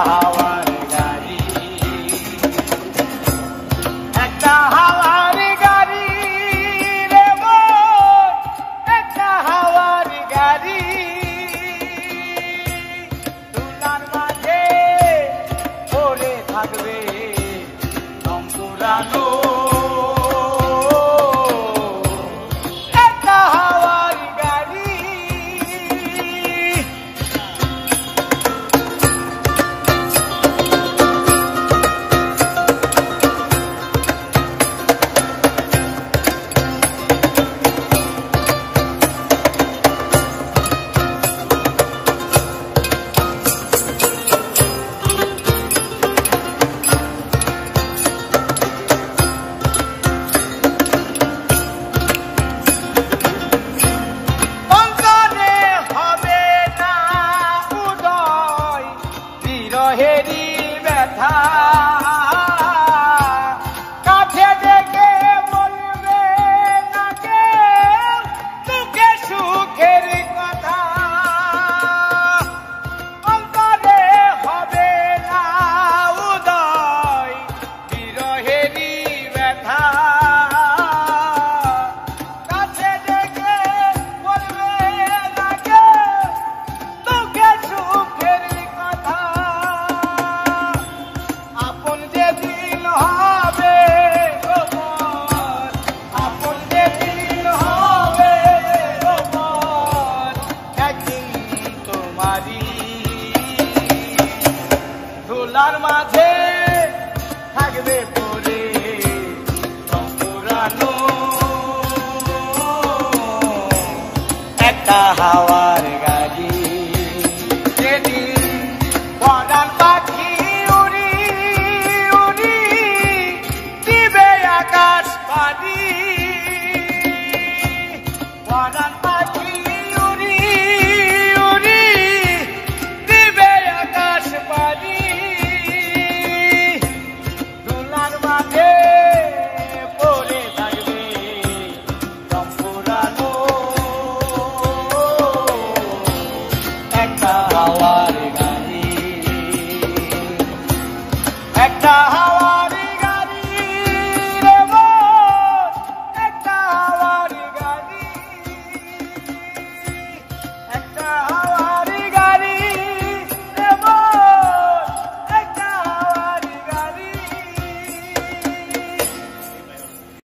হাওয়ার গাড়ি, একটা হাওয়ার গাড়ি রে মন, একটা হাওয়ার গাড়ি। দুলার মাঝে পড়ে থাকবে দম পুরানো, একটা হাওয়ার গাড়ি। হেরি ব্যথা কাছে ডেকে বলবে না কেউ মুখে সুখের কথা, অন্তরে হবে না উদয় বিরহেরি ব্যথা। কাছে ডেকে বলবে না কেউ মুখে সুখের কথা। আপন যে দিন হবে গোপন, আপন যে দিন হবে গোপন, একদিন তোমারই ধুলার মাঝে থাকবে পড়ে দম পুরানো, একটা হাওয়ার গাড়ি। যেদিন পরাণ পাখি উড়ি উড়ি দিবে আকাশ পানি, পরাণ পাখি উড়ি উড়ি দিবে আকাশ পানি। দুলার মাঝে পড়ে থাকবে দম পুরানো, একটা হাওয়ার গাড়ি, একটা